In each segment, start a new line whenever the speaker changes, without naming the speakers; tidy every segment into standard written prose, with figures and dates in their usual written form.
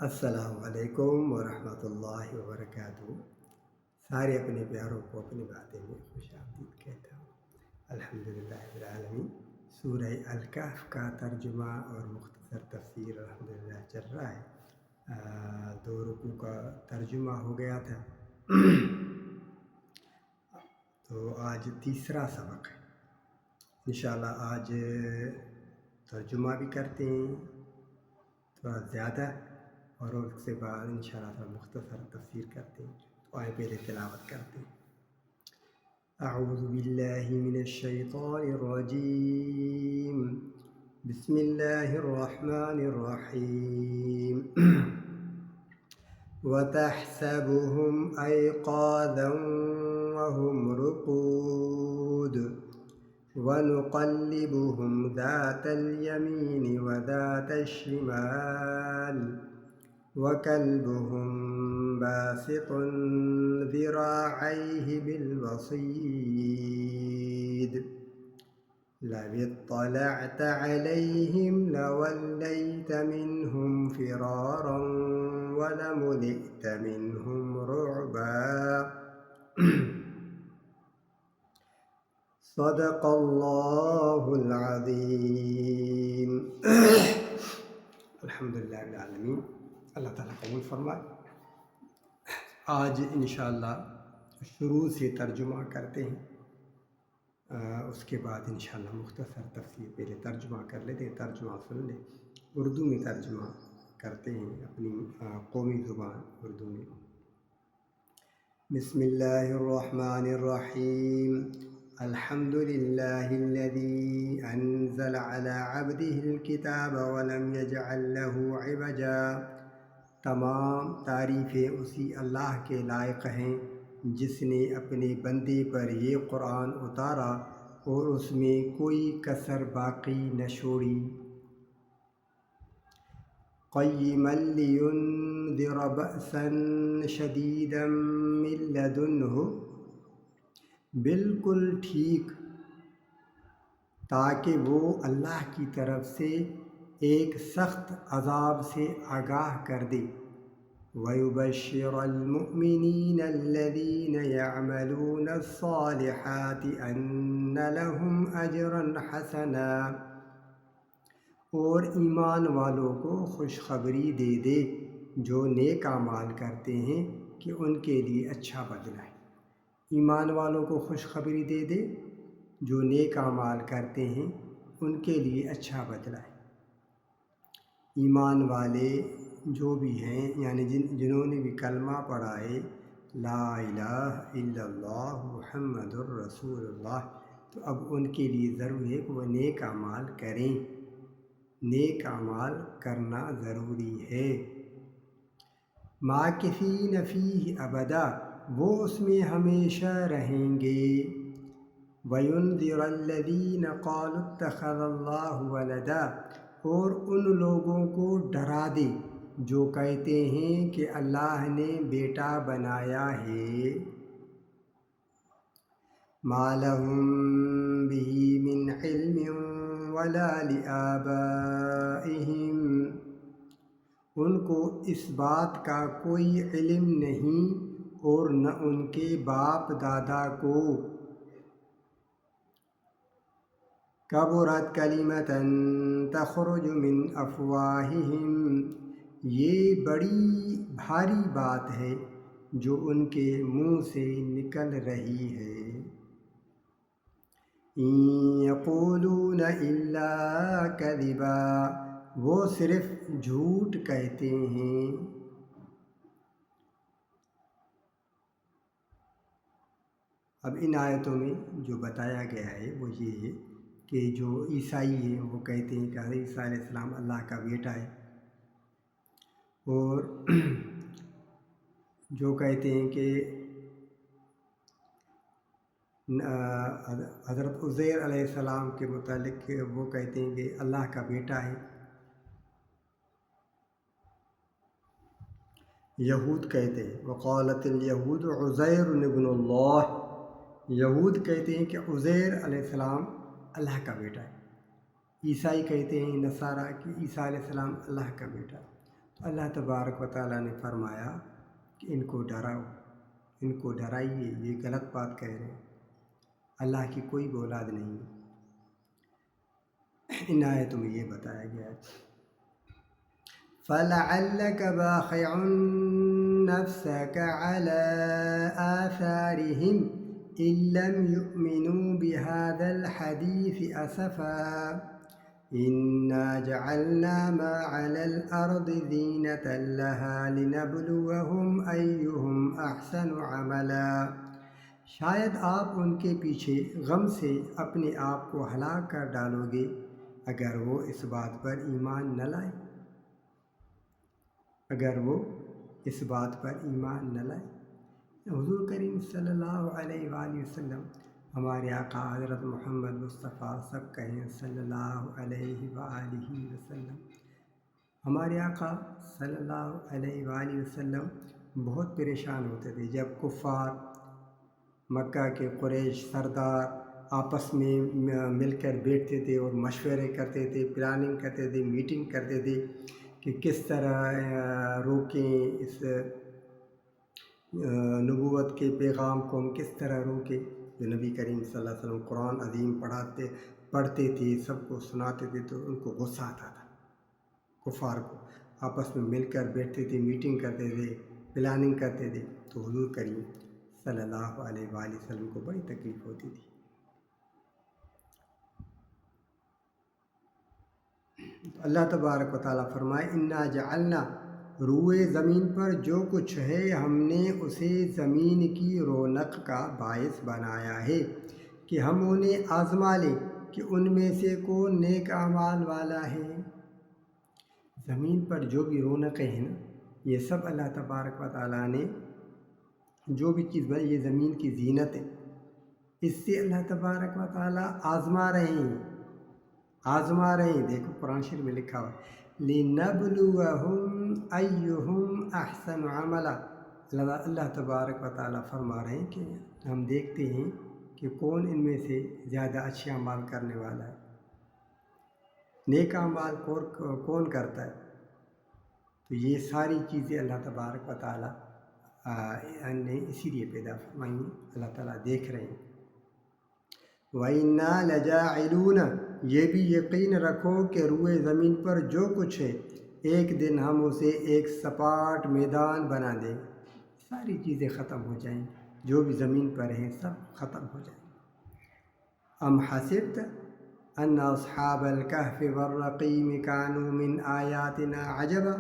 السلام علیکم ورحمۃ اللہ وبرکاتہ۔ سارے اپنے پیاروں کو اپنی باتیں میں خوش آمدید کہتا ہوں۔ الحمدللہ رب العالمین۔ سورہ الکہف کا ترجمہ اور مختصر تفسیر الحمدللہ چل رہا ہے۔ 2 رکوع کا ترجمہ ہو گیا تھا، تو آج تیسرا سبق ہے۔ انشاءاللہ آج ترجمہ بھی کرتے ہیں تھوڑا زیادہ، اور اس سے بعد انشاءاللہ تھوڑا مختصر تفسیر کرتے ہیں۔ تو آئے پہلے تلاوت کرتے ہیں۔ اعوذ باللہ من الشیطان الرجیم، بسم اللہ الرحمن الرحیم۔ وَتَحْسَبُهُمْ أَيْقَاظًا وَهُمْ رُقُودٌ وَنُقَلِّبُهُمْ ذَاتَ الْيَمِينِ وَذَاتَ الشِّمَالِ وَكَلْبُهُمْ بَاسِطٌ ذِرَاعَيْهِ بِالْوَصِيدِ لَوِ اطَّلَعْتَ عَلَيْهِمْ لَوَلَّيْتَ مِنْهُمْ فِرَارًا وَلَمُلِئْتَ مِنْهُمْ رُعْبًا۔ صدق اللہ العظیم۔ الحمدللہ رب العالمین۔ اللہ تعالیٰ قبول فرمائے۔ آج انشاءاللہ شروع سے ترجمہ کرتے ہیں، اس کے بعد انشاءاللہ مختصر تفسیر۔ پہلے ترجمہ کر لیتے ہیں، ترجمہ سن لیں۔ اردو میں ترجمہ کرتے ہیں، اپنی قومی زبان اردو میں۔ بسم اللہ الرحمن الرحیم۔ الحمد للہ الذی انزل علی عبدہ الکتاب ولم یجعل لہ عوجا۔ تمام تعریفیں اسی اللہ کے لائق ہیں جس نے اپنے بندے پر یہ قرآن اتارا اور اس میں کوئی کسر باقی نہ چھوڑی۔ قیما لینذر بأسا شدیدا من لدنہ، بالکل ٹھیک تاکہ وہ اللہ کی طرف سے ایک سخت عذاب سے آگاہ کر دے۔ وَيُبَشِّرَ الْمُؤْمِنِينَ الَّذِينَ يَعْمَلُونَ الصَّالِحَاتِ أَنَّ لَهُمْ أَجْرًا حَسَنًا، اور ایمان والوں کو خوشخبری دے دے جو نیک اعمال کرتے ہیں کہ ان کے لیے اچھا بدلہ ہے۔ ایمان والوں کو خوشخبری دے دے جو نیک اعمال کرتے ہیں ان کے لیے اچھا بدلہ ہے۔ ایمان والے جو بھی ہیں، یعنی جنہوں نے بھی کلمہ پڑھا ہے لا الہ الا اللہ محمد الرسول اللہ، تو اب ان کے لیے ضروری ہے کہ وہ نیک اعمال کریں۔ نیک اعمال کرنا ضروری ہے۔ ماکثین فیہ ابدا، وہ اس میں ہمیشہ رہیں گے۔ وَيُنذِرَ الَّذِينَ قَالُوا اتَّخَذَ اللَّهُ وَلَدًا، اور ان لوگوں کو ڈرا دے جو کہتے ہیں کہ اللہ نے بیٹا بنایا ہے۔ مَا لَهُم بِهِ مِنْ عِلْمٍ وَلَا لِآبَائِهِمْ، ان کو اس بات کا کوئی علم نہیں اور نہ ان کے باپ دادا کو۔ کبرت کلمۃ تخرج من افواہہم، یہ بڑی بھاری بات ہے جو ان کے منہ سے نکل رہی ہے۔ ان یقولون الا کذبا، وہ صرف جھوٹ کہتے ہیں۔ اب ان آیتوں میں جو بتایا گیا ہے وہ یہ ہے کہ جو عیسائی ہیں وہ کہتے ہیں کہ حضرت عیسیٰ علیہ السلام اللہ کا بیٹا ہے، اور جو کہتے ہیں کہ حضرت عزیر علیہ السلام کے متعلق وہ کہتے ہیں کہ اللہ کا بیٹا ہے۔ یہود کہتے ہیں وقالت الیہود عزیر ابن اللہ، یہود کہتے ہیں کہ عزیر علیہ السلام اللہ کا بیٹا ہے۔ عیسائی کہتے ہیں نصارہ کہ عیسیٰ علیہ السلام اللہ کا بیٹا ہے۔ تو اللہ تبارک و تعالیٰ نے فرمایا کہ ان کو ڈراؤ، ان کو ڈرائیے، یہ غلط بات کہہ رہے ہیں، اللہ کی کوئی بھی اولاد نہیں ہے۔ ان آیتوں میں یہ بتایا گیا ہے فَلَعَلَّكَ بَاخِعٌ نَفْسَكَ عَلَىٰ آثَارِهِمْ إِن لَّمْ يُؤْمِنُوا بِهَٰذَا الْحَدِيثِ أَسَفًا إِنَّا جَعَلْنَا مَا عَلَى الْأَرْضِ زِينَةً لَّهَا لِنَبْلُوَهُمْ أَيُّهُمْ أَحْسَنُ عَمَلًا۔ شاید آپ ان کے پیچھے غم سے اپنے آپ کو ہلاک کر ڈالو گے اگر وہ اس بات پر ایمان نہ لائے، اگر وہ اس بات پر ایمان نہ لائے۔ حضور کریم صلی اللہ علیہ وآلہ وسلم، ہمارے آقا حضرت محمد مصطفیٰ، سب کہیں صلی اللہ علیہ وآلہ وسلم، ہمارے آقا صلی اللہ علیہ وآلہ وسلم بہت پریشان ہوتے تھے جب کفار مکہ کے قریش سردار آپس میں مل کر بیٹھتے تھے اور مشورے کرتے تھے، پلاننگ کرتے تھے، میٹنگ کرتے تھے کہ کس طرح روکیں اس نبوت کے پیغام کو، ہم کس طرح روکیں۔ جو نبی کریم صلی اللہ علیہ وسلم قرآن عظیم پڑھتے تھے، سب کو سناتے تھے، تو ان کو غصہ آتا تھا۔ کفار کو آپس میں مل کر بیٹھتے تھے، میٹنگ کرتے تھے، پلاننگ کرتے تھے، تو حضور کریم صلی اللہ علیہ وآلہ وسلم کو بڑی تکلیف ہوتی تھی۔ اللہ تبارک و تعالیٰ فرمائے انا جعلنا، روئے زمین پر جو کچھ ہے ہم نے اسے زمین کی رونق کا باعث بنایا ہے کہ ہم انہیں آزما لیں کہ ان میں سے کون نیک اعمال والا ہے۔ زمین پر جو بھی رونقیں ہیں نا، یہ سب اللہ تبارک و تعالیٰ نے جو بھی چیز بنائی، یہ زمین کی زینت ہے، اس سے اللہ تبارک و تعالیٰ آزما رہے ہیں، آزما رہے ہیں۔ دیکھو قرآن شریف میں لکھا ہوا ہے لِنَبْلُوَهُمْ أَيُّهُمْ أَحْسَنُ عَمَلًا۔ اللہ تبارک و تعالیٰ فرما رہے ہیں کہ ہم دیکھتے ہیں کہ کون ان میں سے زیادہ اچھے اعمال کرنے والا ہے، نیک اعمال کون کرتا ہے۔ تو یہ ساری چیزیں اللہ تبارک و تعالیٰ نے اسی لیے پیدا فرمائی ہیں، اللہ تعالیٰ دیکھ رہے ہیں۔ وَإِنَّا لَجَاعِلُونَ، یہ بھی یقین رکھو کہ روئے زمین پر جو کچھ ہے ایک دن ہم اسے ایک سپاٹ میدان بنا دیں، ساری چیزیں ختم ہو جائیں، جو بھی زمین پر ہیں سب ختم ہو جائیں۔ ام حسبت ان اصحاب الکہف والرقیم کانوا من آیاتنا عجبا،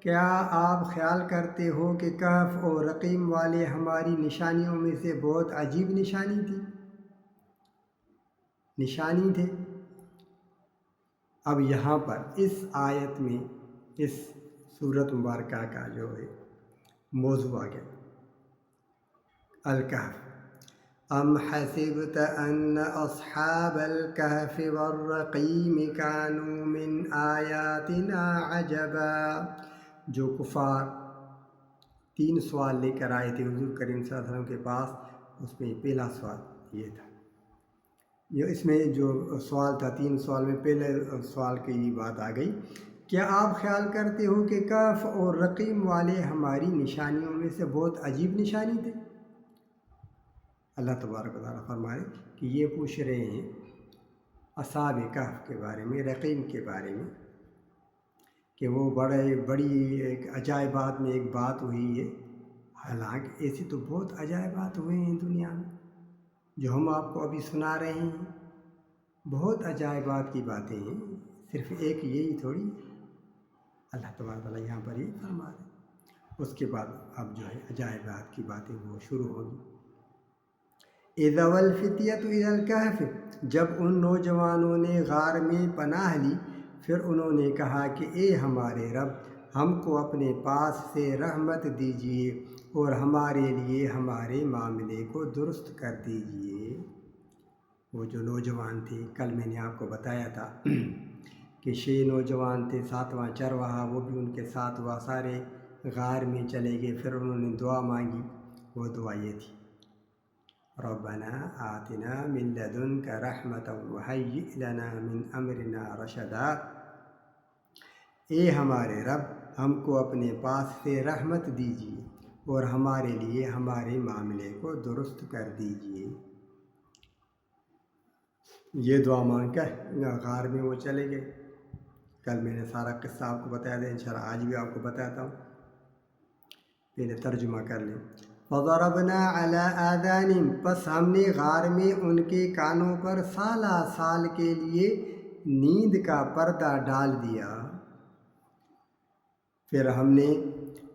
کیا آپ خیال کرتے ہو کہ کہف اور رقیم والے ہماری نشانیوں میں سے بہت عجیب نشانی تھے۔ اب یہاں پر اس آیت میں اس سورت مبارکہ کا جو ہے موضوع آ گیا الکہف۔ ام حسبت ان اصحاب الکہف والرقیم کانوا من آیاتنا عجبا۔ جو کفار 3 سوال لے کر آئے تھے حضور کریم صلی اللہ علیہ وسلم کے پاس، اس میں پہلا سوال یہ تھا، اس میں جو سوال تھا 3 سوال میں پہلے سوال کی یہ بات آ گئی، کیا آپ خیال کرتے ہو کہ کہف اور رقیم والے ہماری نشانیوں میں سے بہت عجیب نشانی تھے؟ اللہ تبارک و تعالیٰ فرمائے کہ یہ پوچھ رہے ہیں اصحاب کہف کے بارے میں، رقیم کے بارے میں، کہ وہ بڑی ایک عجائبات میں ایک بات ہوئی ہے۔ حالانکہ ایسی تو بہت عجائبات ہوئے ہیں دنیا میں جو ہم آپ کو ابھی سنا رہے ہیں، بہت عجائبات کی باتیں ہیں، صرف ایک یہی تھوڑی۔ اللہ تبارک تعالیٰ یہاں پر یہ فرما رہے ہیں۔ اس کے بعد اب جو ہے عجائبات کی باتیں وہ شروع ہوگی۔ اِذَا وَالْفِتْيَةُ إِلَى الْكَهْفِ، جب ان نوجوانوں نے غار میں پناہ لی، پھر انہوں نے کہا کہ اے ہمارے رب، ہم کو اپنے پاس سے رحمت دیجیے اور ہمارے لیے ہمارے معاملے کو درست کر دیجیے۔ وہ جو نوجوان تھے، کل میں نے آپ کو بتایا تھا کہ 6 نوجوان تھے، 7واں چرواہا وہ بھی ان کے ساتھ ہوا، سارے غار میں چلے گئے، پھر انہوں نے دعا مانگی، وہ دعا یہ تھی ربنا آتنا من لدنک رحمتا وہیئ لنا من امرنا رشدا۔ اے ہمارے رب، ہم کو اپنے پاس سے رحمت دیجیے اور ہمارے لیے ہمارے معاملے کو درست کر دیجیے۔ یہ دعا مانگ کر غار میں وہ چلے گئے۔ کل میں نے سارا قصہ آپ کو بتایا تھا، انشاءاللہ آج بھی آپ کو بتاتا ہوں، پہلے ترجمہ کر لیں۔ فضربنا علی آذانہم، پس ہم نے غار میں ان کے کانوں پر سالہ سال کے لیے نیند کا پردہ ڈال دیا۔ پھر ہم نے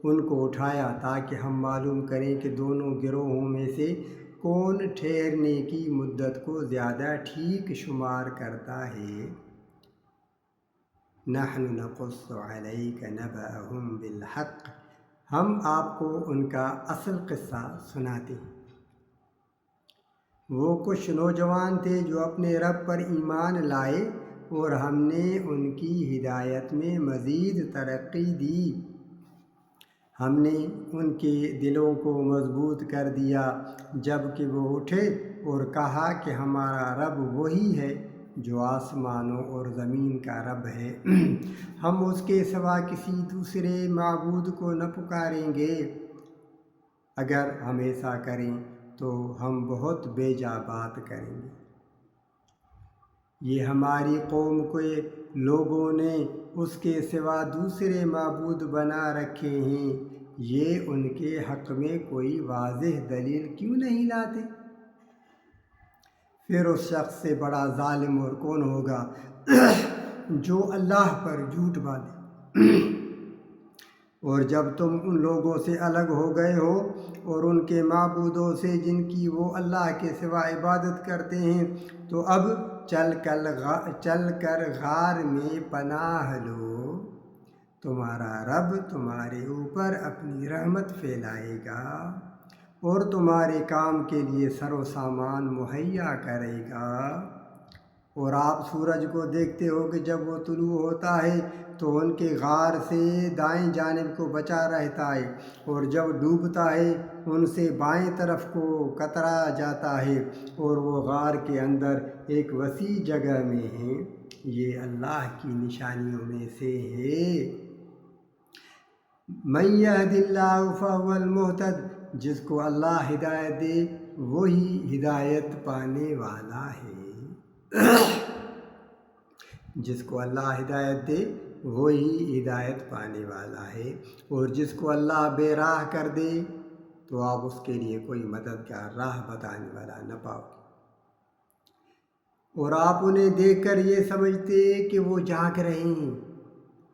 ان کو اٹھایا تاکہ ہم معلوم کریں کہ دونوں گروہوں میں سے کون ٹھہرنے کی مدت کو زیادہ ٹھیک شمار کرتا ہے۔ نحن نقص علیک نبأہم بالحق، ہم آپ کو ان کا اصل قصہ سناتے ہیں۔ وہ کچھ نوجوان تھے جو اپنے رب پر ایمان لائے اور ہم نے ان کی ہدایت میں مزید ترقی دی۔ ہم نے ان کے دلوں کو مضبوط کر دیا جب کہ وہ اٹھے اور کہا کہ ہمارا رب وہی ہے جو آسمانوں اور زمین کا رب ہے، ہم اس کے سوا کسی دوسرے معبود کو نہ پکاریں گے۔ اگر ہم ایسا کریں تو ہم بہت بیجا بات کریں گے۔ یہ ہماری قوم کے لوگوں نے اس کے سوا دوسرے معبود بنا رکھے ہیں، یہ ان کے حق میں کوئی واضح دلیل کیوں نہیں لاتے؟ پھر اس شخص سے بڑا ظالم اور کون ہوگا جو اللہ پر جھوٹ باندھے۔ اور جب تم ان لوگوں سے الگ ہو گئے ہو اور ان کے معبودوں سے جن کی وہ اللہ کے سوا عبادت کرتے ہیں، تو اب چل کر غار میں پناہ لو، تمہارا رب تمہارے اوپر اپنی رحمت پھیلائے گا اور تمہارے کام کے لیے سر و سامان مہیا کرے گا۔ اور آپ سورج کو دیکھتے ہو کہ جب وہ طلوع ہوتا ہے تو ان کے غار سے دائیں جانب کو بچا رہتا ہے، اور جب ڈوبتا ہے ان سے بائیں طرف کو کترا جاتا ہے، اور وہ غار کے اندر ایک وسیع جگہ میں ہیں۔ یہ اللہ کی نشانیوں میں سے ہے۔ من یہد اللہ فہو المہتد، جس کو اللہ ہدایت دے وہی ہدایت پانے والا ہے۔ جس کو اللہ ہدایت دے وہی ہدایت پانے والا ہے، اور جس کو اللہ بے راہ کر دے تو آپ اس کے لیے کوئی مددگار راہ بتانے والا نہ پاؤ۔ اور آپ انہیں دیکھ کر یہ سمجھتے کہ وہ جاگ رہے ہیں،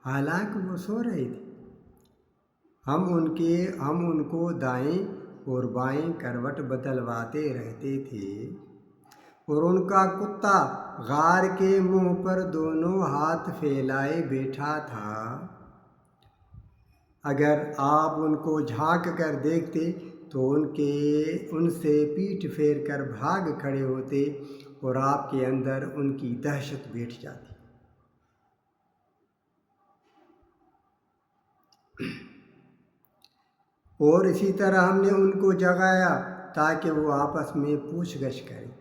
حالانکہ وہ سو رہے تھے۔ ہم ان کو دائیں اور بائیں کروٹ بدلواتے رہتے تھے، اور ان کا کتا غار کے منہ پر دونوں ہاتھ پھیلائے بیٹھا تھا۔ اگر آپ ان کو جھانک کر دیکھتے تو ان سے پیٹھ پھیر کر بھاگ کھڑے ہوتے اور آپ کے اندر ان کی دہشت بیٹھ جاتی۔ اور اسی طرح ہم نے ان کو جگایا تاکہ وہ آپس میں پوچھ گچھ کریں۔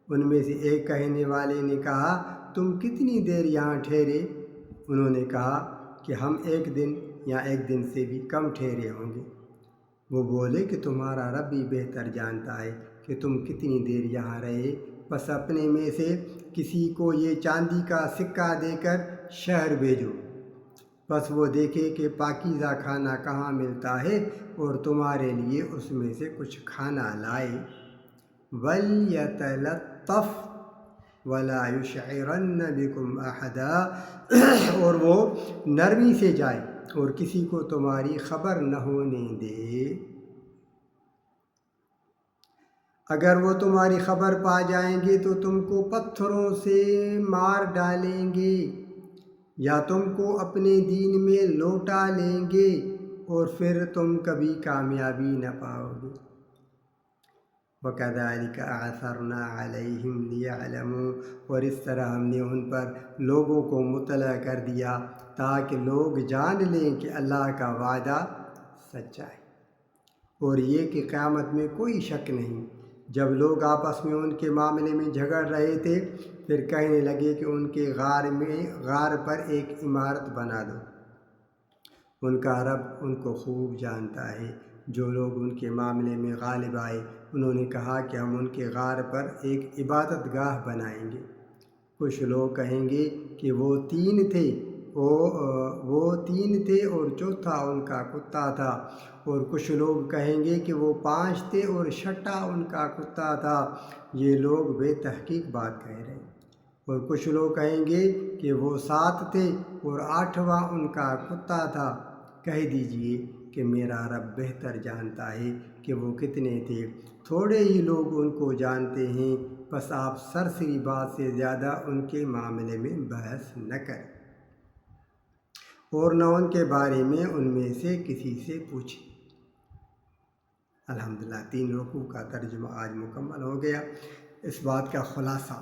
ان میں سے ایک کہنے والے نے کہا، تم کتنی دیر یہاں ٹھہرے؟ انہوں نے کہا کہ ہم 1 دن یا 1 دن سے بھی کم ٹھہرے ہوں گے۔ وہ بولے کہ تمہارا رب بھی بہتر جانتا ہے کہ تم کتنی دیر یہاں رہے، بس اپنے میں سے کسی کو یہ چاندی کا سکہ دے کر شہر بھیجو، بس وہ دیکھے کہ پاکیزہ کھانا کہاں ملتا ہے اور تمہارے لیے اس میں سے کچھ کھانا لائے۔ وَلْيَتَلَطَّفْ وَلَا يُشْعِرَنَّ بِكُمْ أَحَدًا، اور وہ نرمی سے جائے اور کسی کو تمہاری خبر نہ ہونے دے۔ اگر وہ تمہاری خبر پا جائیں گے تو تم کو پتھروں سے مار ڈالیں گے یا تم کو اپنے دین میں لوٹا لیں گے، اور پھر تم کبھی کامیابی نہ پاؤ گے۔ وَكَذَلِكَ أَعْثَرْنَا عَلَيْهِمْ لِيَعْلَمُوا، اور اس طرح ہم نے ان پر لوگوں کو مطلع کر دیا تاکہ لوگ جان لیں کہ اللہ کا وعدہ سچا ہے، اور یہ کہ قیامت میں کوئی شک نہیں۔ جب لوگ آپس میں ان کے معاملے میں جھگڑ رہے تھے، پھر کہنے لگے کہ ان کے غار پر ایک عمارت بنا دو ان کا رب ان کو خوب جانتا ہے۔ جو لوگ ان کے معاملے میں غالب آئے انہوں نے کہا کہ ہم ان کے غار پر ایک عبادت گاہ بنائیں گے۔ کچھ لوگ کہیں گے کہ وہ تین تھے اور چوتھا ان کا کتا تھا، اور کچھ لوگ کہیں گے کہ وہ 5 تھے اور چھٹا ان کا کتا تھا۔ یہ لوگ بے تحقیق بات کہہ رہے ہیں۔ اور کچھ لوگ کہیں گے کہ وہ 7 تھے اور 8واں ان کا کتا تھا۔ کہہ دیجئے کہ میرا رب بہتر جانتا ہے کہ وہ کتنے تھے، تھوڑے ہی لوگ ان کو جانتے ہیں، بس آپ سرسری بات سے زیادہ ان کے معاملے میں بحث نہ کریں اور نہ ان کے بارے میں ان میں سے کسی سے پوچھیں۔ الحمدللہ 3 رکوع کا ترجمہ آج مکمل ہو گیا۔ اس بات کا خلاصہ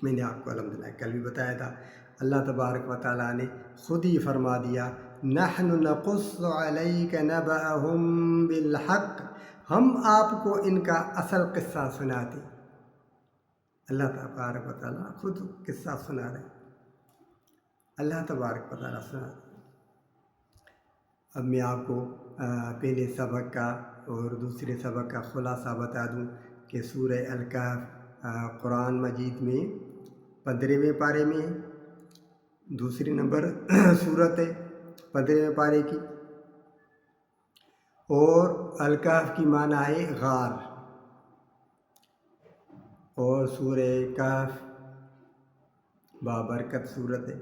میں نے آپ کو الحمدللہ کل بھی بتایا تھا۔ اللہ تبارک و تعالیٰ نے خود ہی فرما دیا، نحن نقص علیک نبأہم بالحق، ہم آپ کو ان کا اصل قصہ سناتے۔ اللہ تبارک و تعالیٰ خود قصہ سنا رہے ہیں، اللہ تبارک و تعالیٰ سنا رہے ہیں۔ اب میں آپ کو پہلے سبق کا اور دوسرے سبق کا خلاصہ بتا دوں کہ سورہ الکہف قرآن مجید میں 15ویں پارے میں ہے، دوسری نمبر صورت ہے 15ویں پارے کی، اور الکہف کی معنی ہے غار، اور سورہ کہف بابرکت صورت ہے۔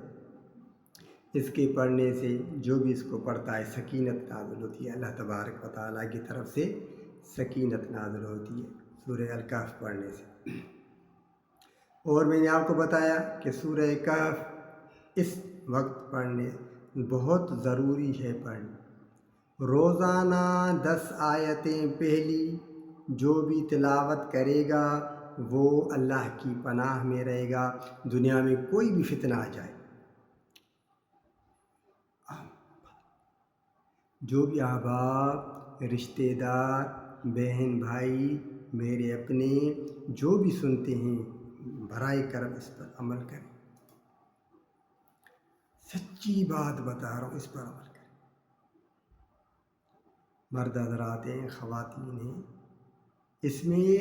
اس کے پڑھنے سے جو بھی اس کو پڑھتا ہے سکینت نازل ہوتی ہے، اللہ تبارک و تعالیٰ کی طرف سے سکینت نازل ہوتی ہے سورہ الکہف پڑھنے سے۔ اور میں نے آپ کو بتایا کہ سورہ کہف اس وقت پڑھنے بہت ضروری ہے پڑھنا۔ روزانہ 10 آیتیں پہلی جو بھی تلاوت کرے گا وہ اللہ کی پناہ میں رہے گا، دنیا میں کوئی بھی فتنہ آ جائے۔ جو بھی احباب، رشتہ دار، بہن بھائی، میرے اپنے جو بھی سنتے ہیں برائے کرم اس پر عمل کریں۔ سچی بات بتا رہا ہوں، اس پر عمل کریں۔ مرد حضرات ہیں، خواتین ہیں، اس میں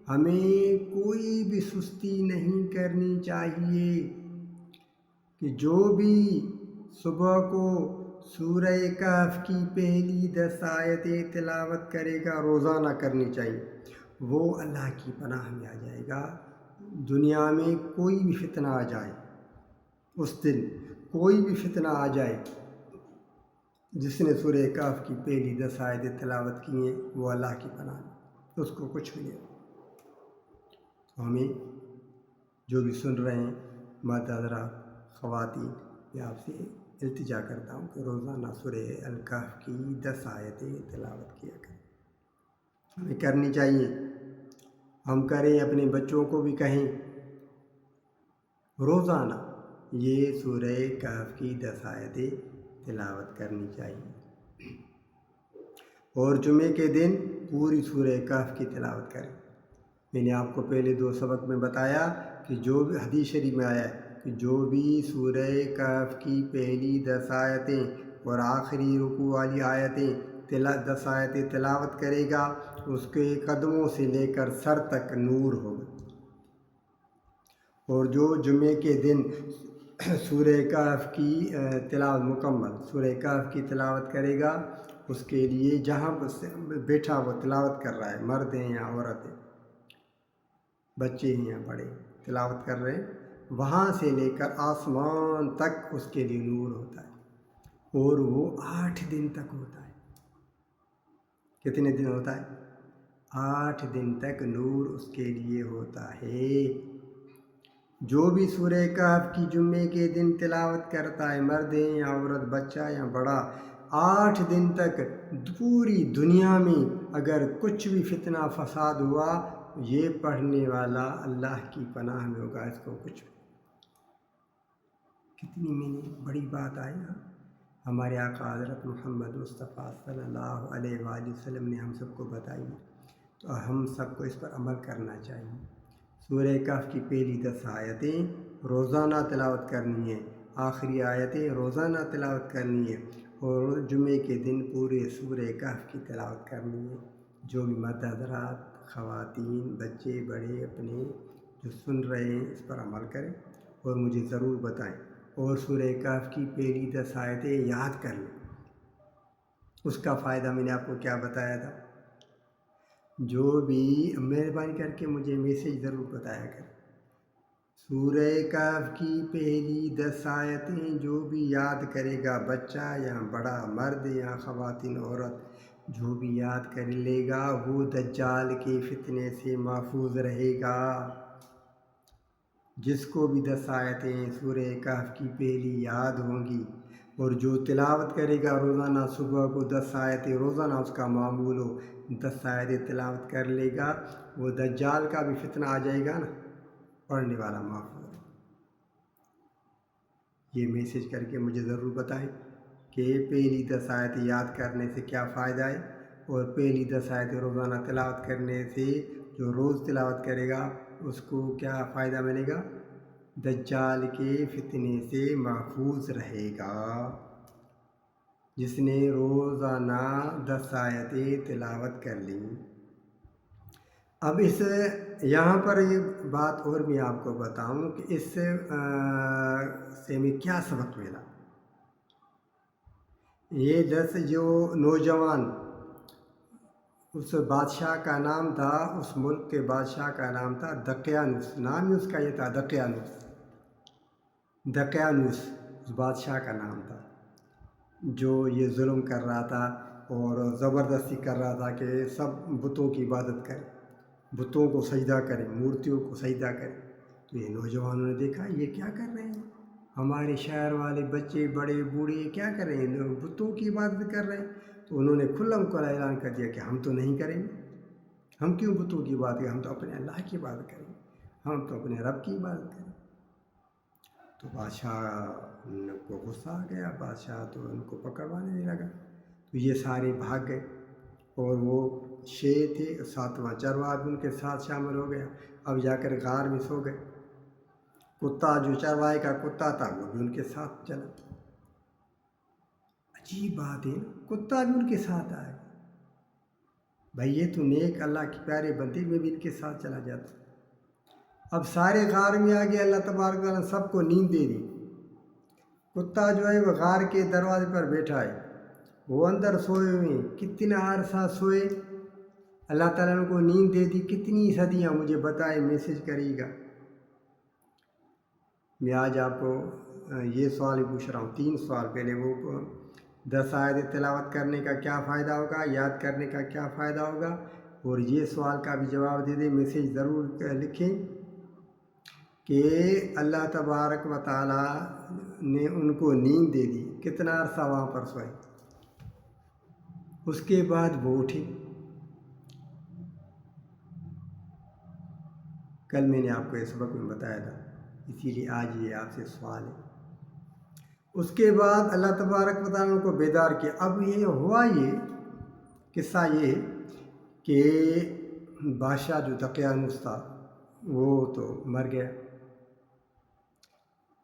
ہمیں کوئی بھی سستی نہیں کرنی چاہیے کہ جو بھی صبح کو سورہ کہف کی پہلی 10 آیتیں تلاوت کرے گا، روزانہ کرنی چاہیے، وہ اللہ کی پناہ میں آ جائے گا۔ دنیا میں کوئی بھی فتنہ آ جائے، اس دن کوئی بھی فتنہ آ جائے، جس نے سورہ کہف کی پہلی 10 آیتیں تلاوت کی ہیں وہ اللہ کی پناہ میں، اس کو کچھ بھی نہیں۔ تو ہمیں جو بھی سن رہے ہیں مرد حضرات، خواتین، میں آپ سے التجا کرتا ہوں کہ روزانہ سورہ الکہف کی 10 آیتیں تلاوت کیا کریں، ہمیں کرنی چاہیے، ہم کریں، اپنے بچوں کو بھی کہیں، روزانہ یہ سورہ کہف کی 10 آیتیں تلاوت کرنی چاہیے، اور جمعے کے دن پوری سورہ کہف کی تلاوت کریں۔ میں نے آپ کو پہلے 2 سبق میں بتایا کہ جو بھی حدیث شریف میں آیا ہے کہ جو بھی سورہ کہف کی پہلی 10 آیتیں اور آخری رکوع والی آیتیں 10 آیتیں تلاوت کرے گا، اس کے قدموں سے لے کر سر تک نور ہوگا۔ اور جو جمعے کے دن سورہ کہف کی تلاوت مکمل سورہ کہف کی تلاوت کرے گا، اس کے لیے جہاں بیٹھا وہ تلاوت کر رہا ہے، مرد ہیں یا عورت ہیں، بچے ہیں یا بڑے تلاوت کر رہے ہیں، وہاں سے لے کر آسمان تک اس کے لیے نور ہوتا ہے، اور وہ 8 دن تک ہوتا ہے۔ کتنے دن ہوتا ہے؟ 8 دن تک نور اس کے لیے ہوتا ہے۔ جو بھی سورہ کہف کی جمعے کے دن تلاوت کرتا ہے، مرد ہے یا عورت، بچہ یا بڑا، 8 دن تک پوری دنیا میں اگر کچھ بھی فتنہ فساد ہوا، یہ پڑھنے والا اللہ کی پناہ میں ہوگا، اس کو کچھ کتنی بڑی بات آئی نا۔ ہمارے آقا حضرت محمد مصطفیٰ صلی اللہ علیہ وآلہ وسلم نے ہم سب کو بتائی، تو ہم سب کو اس پر عمل کرنا چاہیے۔ سورہ کہف کی پہلی 10 آیتیں روزانہ تلاوت کرنی ہے، آخری آیتیں روزانہ تلاوت کرنی ہے، اور جمعے کے دن پورے سورہ کہف کی تلاوت کرنی ہے۔ جو بھی مرد حضرات، خواتین، بچے، بڑے اپنے جو سن رہے ہیں اس پر عمل کریں اور مجھے ضرور بتائیں، اور سورہ کہف کی پہلی 10 آیتیں یاد کر لیں۔ اس کا فائدہ میں نے آپ کو کیا بتایا تھا؟ جو بھی مہربانی کر کے مجھے میسیج ضرور بتایا کریں۔ سورہ کہف کی پہلی 10 آیتیں جو بھی یاد کرے گا، بچہ یا بڑا، مرد یا خواتین، عورت، جو بھی یاد کر لے گا وہ دجال کے فتنے سے محفوظ رہے گا۔ جس کو بھی 10 آیتیں سورہ کہف کی پہلی یاد ہوں گی، اور جو تلاوت کرے گا روزانہ، صبح کو 10 آیتیں روزانہ اس کا معمول ہو، 10 آیتیں تلاوت کر لے گا، وہ دجال کا بھی فتنہ آ جائے گا نا، پڑھنے والا محفوظ۔ یہ میسیج کر کے مجھے ضرور بتائیں کہ پہلی 10 آیتیں یاد کرنے سے کیا فائدہ ہے، اور پہلی 10 آیتیں روزانہ تلاوت کرنے سے جو روز تلاوت کرے گا اس کو کیا فائدہ ملے گا؟ دجال کے فتنے سے محفوظ رہے گا، جس نے روزانہ 10 آیتیں تلاوت کر لیں۔ اب یہاں پر یہ بات اور بھی آپ کو بتاؤں کہ اس سے ہمیں کیا سبق ملا۔ یہ 10 جو نوجوان، اس بادشاہ کا نام تھا، اس ملک کے بادشاہ کا نام تھا دقیانوس، نام ہی اس کا یہ تھا دقیانوس، اس بادشاہ کا نام تھا، جو یہ ظلم کر رہا تھا اور زبردستی کر رہا تھا کہ سب بتوں کی عبادت کریں، بتوں کو سجدہ کریں، مورتیوں کو سجدہ کریں۔ تو یہ نوجوانوں نے دیکھا یہ کیا کر رہے ہیں، ہمارے شہر والے بچے، بڑے، بوڑھے کیا کر رہے ہیں، بتوں کی عبادت کر رہے ہیں۔ تو انہوں نے کھلم کھلا اعلان کر دیا کہ ہم تو نہیں کریں گے، ہم کیوں بتوں کی عبادت کریں، ہم تو اپنے اللہ کی عبادت کریں گے، ہم تو اپنے رب کی عبادت کریں۔ تو بادشاہ کو غصہ آ گیا، بادشاہ تو ان کو پکڑوانے نہیں لگا، تو یہ سارے بھاگ گئے، اور وہ 6 تھے، 7واں چرواہا بھی ان کے ساتھ شامل ہو گیا۔ اب جا کر غار میں سو گئے، کتا جو چرواہے کا کتا تھا وہ بھی ان کے ساتھ چلا۔ عجیب بات ہے، کتا بھی ان کے ساتھ آئے، بھائی یہ تو نیک اللہ کے پیارے بندے، میں بھی ان کے ساتھ چلا جاتا۔ اب سارے غار میں آ گیا، اللہ تبارک تعالیٰ نے سب کو نیند دے دی۔ کتا جو ہے وہ غار کے دروازے پر بیٹھا ہے، وہ اندر سوئے ہوئے ہیں، کتنا عرصہ سوئے، اللہ تعالیٰ نے ان کو نیند دے دی، کتنی صدیاں، مجھے بتائے، میسیج کرے گا۔ میں آج آپ کو یہ سوال ہی پوچھ رہا ہوں، 3 سوال پہلے، وہ 10 آیتیں تلاوت کرنے کا کیا فائدہ ہوگا، یاد کرنے کا کیا فائدہ ہوگا، اور یہ سوال کا بھی جواب دے دیں، میسیج ضرور لکھیں کہ اللہ تبارک و تعالیٰ نے ان کو نیند دے دی، کتنا عرصہ وہاں پر سوئے، اس کے بعد وہ اٹھے۔ کل میں نے آپ کو یہ سبق میں بتایا تھا، اسی لیے آج یہ آپ سے سوال ہے۔ اس کے بعد اللہ تبارک و تعالیٰ نے ان کو بیدار کیا۔ اب یہ ہوا، یہ قصہ یہ ہے کہ بادشاہ جو دقیانوس تھا وہ تو مر گیا،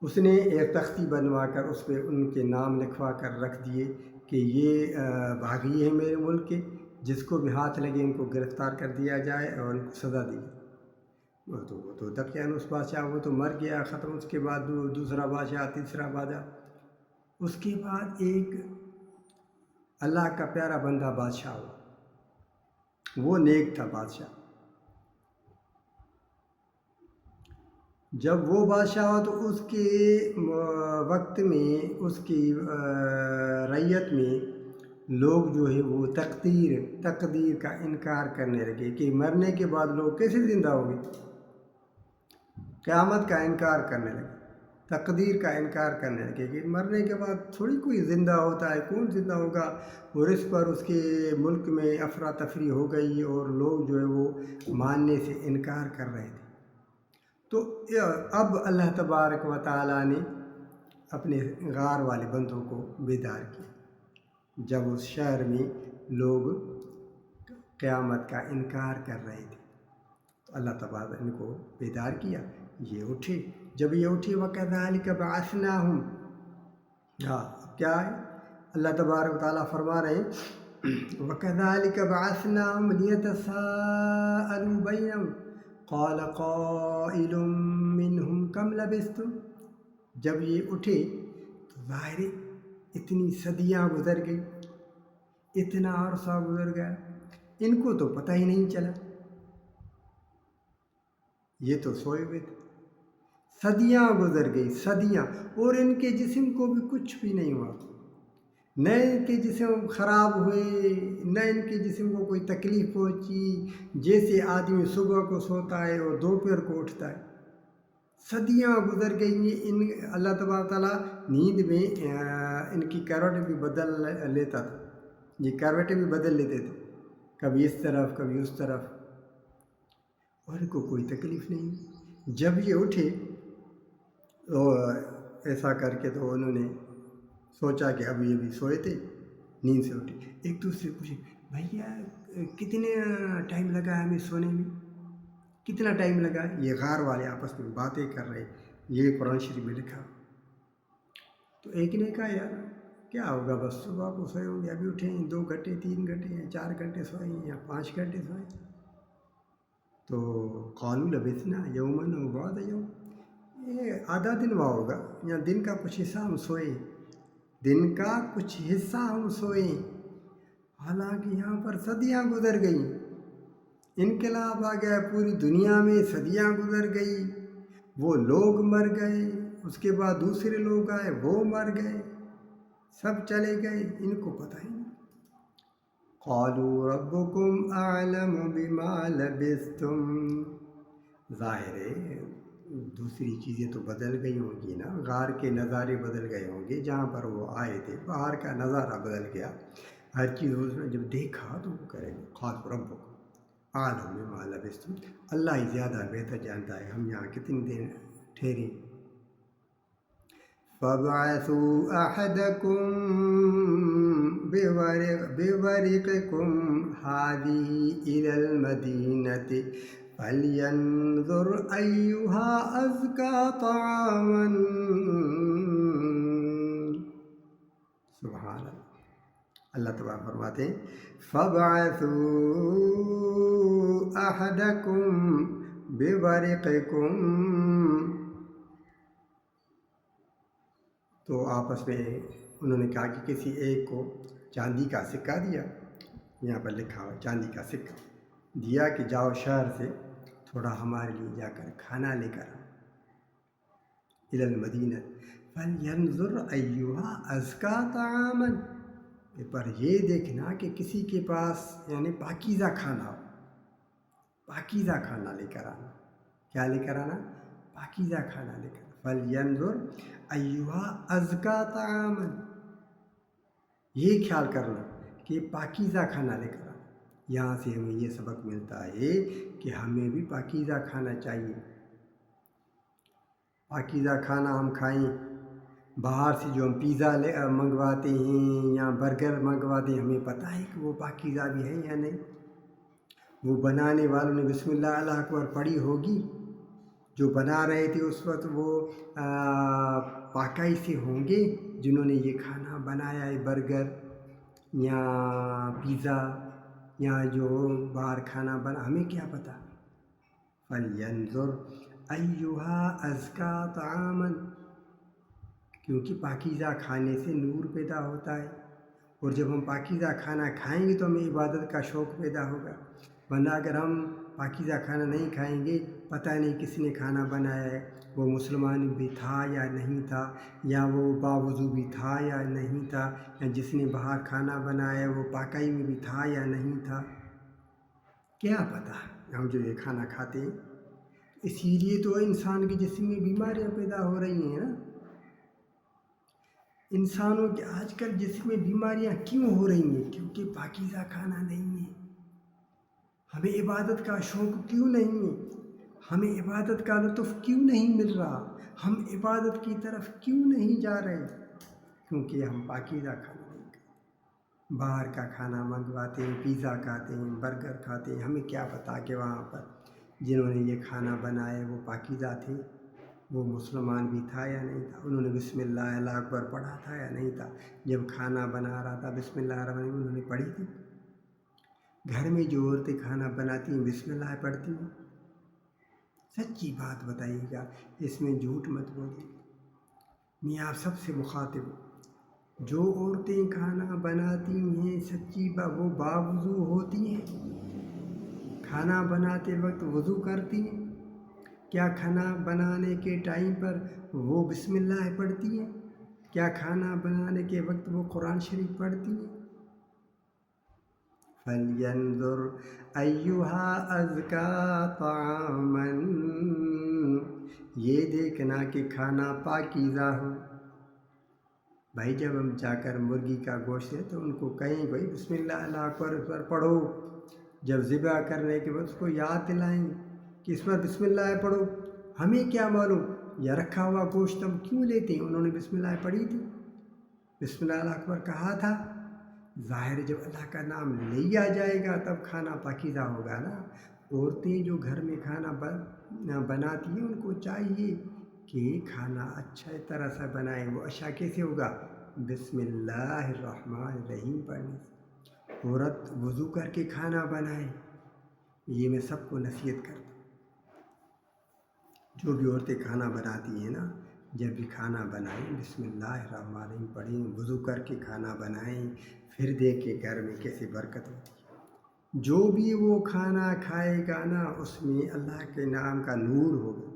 اس نے ایک تختی بنوا کر اس پہ ان کے نام لکھوا کر رکھ دیے کہ یہ باغی ہیں میرے ملک کے، جس کو بھی ہاتھ لگے ان کو گرفتار کر دیا جائے اور ان کو سزا دی۔ وہ تو دقیانوس بادشاہ وہ تو مر گیا، ختم۔ اس کے بعد دوسرا بادشاہ، تیسرا بادشاہ، اس کے بعد ایک اللہ کا پیارا بندہ بادشاہ ہوا، وہ نیک تھا بادشاہ۔ جب وہ بادشاہ ہوا تو اس کے وقت میں، اس کی رعیت میں لوگ جو ہے وہ تقدیر کا انکار کرنے لگے کہ مرنے کے بعد لوگ کیسے زندہ ہو گئے، قیامت کا انکار کرنے لگے، تقدیر کا انکار کرنے لگے کہ مرنے کے بعد تھوڑی کوئی زندہ ہوتا ہے، کون زندہ ہوگا، اور اس پر اس کے ملک میں افراتفری ہو گئی اور لوگ جو ہے وہ ماننے سے انکار کر رہے تھے۔ تو اب اللہ تبارک و تعالیٰ نے اپنے غار والے بندوں کو بیدار کیا، جب اس شہر میں لوگ قیامت کا انکار کر رہے تھے، تو اللہ تبارک نے ان کو بیدار کیا، یہ اٹھے۔ جب یہ اٹھے، وَكَذَلِكَ بَعَثْنَاهُمْ، ہاں کیا ہے؟ اللہ تبارک و تعالیٰ فرما رہے ہیں وَكَذَلِكَ بَعَثْنَاهُمْ لِيَتَسَاءَلُوا بَيْنَهُمْ قَالَ قَائِلٌ مِّنْهُمْ كَمْ لَبِثْتُمْ۔ جب یہ اٹھے تو ظاہر ہے اتنی صدیاں گزر گئی، اتنا عرصہ گزر گیا، ان کو تو پتہ ہی نہیں چلا، یہ تو سوئے ہوئے تھے، صدیاں گزر گئی صدیاں، اور ان کے جسم کو بھی کچھ بھی نہیں ہوا، نہ ان کے جسم خراب ہوئے، نہ ان کے جسم کو کوئی تکلیف پہنچی، جیسے آدمی صبح کو سوتا ہے اور دوپہر کو اٹھتا ہے، صدیاں گزر گئی ہیں۔ اللہ تبارک تعالیٰ نیند میں ان کی کروٹ بھی بدل لیتا تھا، یہ کروٹیں بھی بدل لیتے تھے، کبھی اس طرف کبھی اس طرف، اور ان کو کوئی تکلیف نہیں۔ جب یہ اٹھے تو ایسا کر کے تو انہوں نے سوچا کہ اب یہ بھی سوئے تھے، نیند سے اٹھے، ایک دوسرے پوچھے بھیا کتنے ٹائم لگا ہمیں سونے میں، کتنا ٹائم لگا؟ یہ غار والے آپس میں باتیں کر رہے، یہ قرآن شریف میں لکھا۔ تو ایک نے کہا یار کیا ہوگا، بس صبح کو سوئے ہوں گے، ابھی اٹھے ہیں 2 گھنٹے 3 گھنٹے یا 4 گھنٹے سوئے ہیں یا 5 گھنٹے سوئے۔ تو قالوا لبثنا یوما او بعض یوم، یہ آدھا دن ہوا ہوگا یا دن کا کچھ حصہ ہم سوئے، دن کا کچھ حصہ ہم سوئے، حالانکہ یہاں پر صدیاں گزر گئیں، انقلاب آ گیا پوری دنیا میں، صدیاں گزر گئی، وہ لوگ مر گئے، اس کے بعد دوسرے لوگ آئے وہ مر گئے، سب چلے گئے، ان کو پتہ ہی نہیں۔ قالوا ربكم اعلم بما لبثتم، ظاہر ہے دوسری چیزیں تو بدل گئی ہوں گی نا، غار کے نظارے بدل گئے ہوں گے، جہاں پر وہ آئے تھے باہر کا نظارہ بدل گیا، ہر چیز اس نے جب دیکھا تو وہ کرے قالوا ربكم اعلم بما لبثتم، اللہ ہی زیادہ بہتر جانتا ہے ہم یہاں کتنے دن ٹھہرے۔ فَابْعَثُوا أَحَدَكُمْ بِوَرِقِكُمْ هَٰذِهِ إِلَى الْمَدِينَةِ فَلْيَنظُرْ أَيُّهَا أَزْكَىٰ طَعَامًا۔ سبحان اللہ، اللہ تبارک فرماتے ہیں فَابْعَثُوا أَحَدَكُمْ بِوَرِقِكُمْ، تو آپس میں انہوں نے کہا کہ کسی ایک کو چاندی کا سکہ دیا، یہاں پر لکھا ہوا چاندی کا سکہ دیا کہ جاؤ شہر سے تھوڑا ہمارے لیے جا کر کھانا لے کر الی المدینہ فلینظر ایھا ازکیٰ طعاما، پر یہ دیکھنا کہ کسی کے پاس یعنی پاکیزہ کھانا ہو، پاکیزہ کھانا لے کر آنا، کیا لے کر آنا؟ پاکیزہ کھانا لے کر، فلینظر ایھا ازکیٰ طعاما، یہ خیال کرنا کہ پاکیزہ کھانا لے کر آنا۔ یہاں سے ہمیں یہ سبق ملتا ہے کہ ہمیں بھی پاکیزہ کھانا چاہیے، پاکیزہ کھانا ہم کھائیں، باہر سے جو ہم پیزا منگواتے ہیں یا برگر منگواتے ہیں، ہمیں پتہ ہے کہ وہ پاکیزہ بھی ہے یا نہیں، وہ بنانے والوں نے بسم اللہ اللہ اکبر پڑھی ہوگی، جو بنا رہے تھے اس وقت وہ پاکی سے ہوں گے، جنہوں نے یہ کھانا بنایا ہے برگر یا پیزا یا جو باہر کھانا بنا، ہمیں کیا پتہ۔ فَلْيَنظُرْ أَيُّهَا أَزْكَىٰ طَعَامًا، کیونکہ پاکیزہ کھانے سے نور پیدا ہوتا ہے، اور جب ہم پاکیزہ کھانا کھائیں گے تو ہمیں عبادت کا شوق پیدا ہوگا، ورنہ اگر ہم پاکیزہ کھانا نہیں کھائیں گے، پتہ نہیں کس نے کھانا بنایا ہے، وہ مسلمان بھی تھا یا نہیں تھا، یا وہ باوضو بھی تھا یا نہیں تھا، یا جس نے باہر کھانا بنایا ہے وہ پاکی میں بھی تھا یا نہیں تھا، کیا پتہ ہم جو یہ کھانا کھاتے ہیں۔ اسی لیے تو انسان کے جسم میں بیماریاں پیدا ہو رہی ہیں نا، انسانوں کے آج کل جسم میں بیماریاں کیوں ہو رہی ہیں؟ کیونکہ پاکیزہ کھانا نہیں ہے، ہمیں عبادت کا شوق کیوں نہیں ہے، ہمیں عبادت کا لطف کیوں نہیں مل رہا، ہم عبادت کی طرف کیوں نہیں جا رہے؟ کیونکہ ہم پاکیزہ کھانا نہیں کھاتے، باہر کا کھانا منگواتے ہیں، پیزا کھاتے ہیں، برگر کھاتے ہیں، ہمیں کیا پتا کہ وہاں پر جنہوں نے یہ کھانا بنایا وہ پاکیزہ تھے۔ وہ مسلمان بھی تھا یا نہیں تھا، انہوں نے بسم اللہ اللہ اکبر پڑھا تھا یا نہیں تھا، جب کھانا بنا رہا تھا بسم اللہ الرحمن الرحیم انہوں نے پڑھی تھی؟ گھر میں جو عورتیں کھانا بناتی ہیں بسم اللہ پڑھتی ہیں؟ سچی بات بتائیے گا، اس میں جھوٹ مت بولیے. میں آپ سب سے مخاطب ہوں، جو عورتیں کھانا بناتی ہیں سچی وہ باوضو ہوتی ہیں؟ کھانا بناتے وقت وضو کرتی ہیں؟ کیا کھانا بنانے کے ٹائم پر وہ بسم اللہ پڑھتی ہیں؟ کیا کھانا بنانے کے وقت وہ قرآن شریف پڑھتی ہیں؟ فَلْيَنْظُرْ أَيُّهَا أَزْكَىٰ طَعَامًا، یہ دیکھنا کہ کھانا پاکیزہ ہو. بھائی جب ہم جا کر مرغی کا گوشت ہے تو ان کو کہیں بھائی بسم اللہ اللہ اکبر پڑھو. جب ذبح کرنے کے بعد اس کو یاد دلائیں کہ اس پر بسم اللہ پڑھو. ہمیں کیا معلوم یا رکھا ہوا گوشت ہم کیوں لیتے ہیں؟ انہوں نے بسم اللہ پڑھی تھی، بسم اللہ اللہ اکبر کہا تھا. ظاہر جب اللہ کا نام لیا جائے گا تب کھانا پاکیزہ ہوگا نا. عورتیں جو گھر میں کھانا بناتی ہیں ان کو چاہیے کہ کھانا اچھا طرح سے بنائیں. وہ اچھا کیسے ہوگا؟ بسم اللہ الرحمن الرحیم پڑھنے سے. عورت وضو کر کے کھانا بنائے، یہ میں سب کو نصیحت کرتا ہوں. جو بھی عورتیں کھانا بناتی ہیں نا، جب بھی کھانا بنائیں بسم اللہ الرحمن الرحیم پڑھیں، وضو کر کے کھانا بنائیں، پھر دیکھیں گھر میں کیسے برکت ہوتی ہے. جو بھی وہ کھانا کھائے گا نا اس میں اللہ کے نام کا نور ہوگا.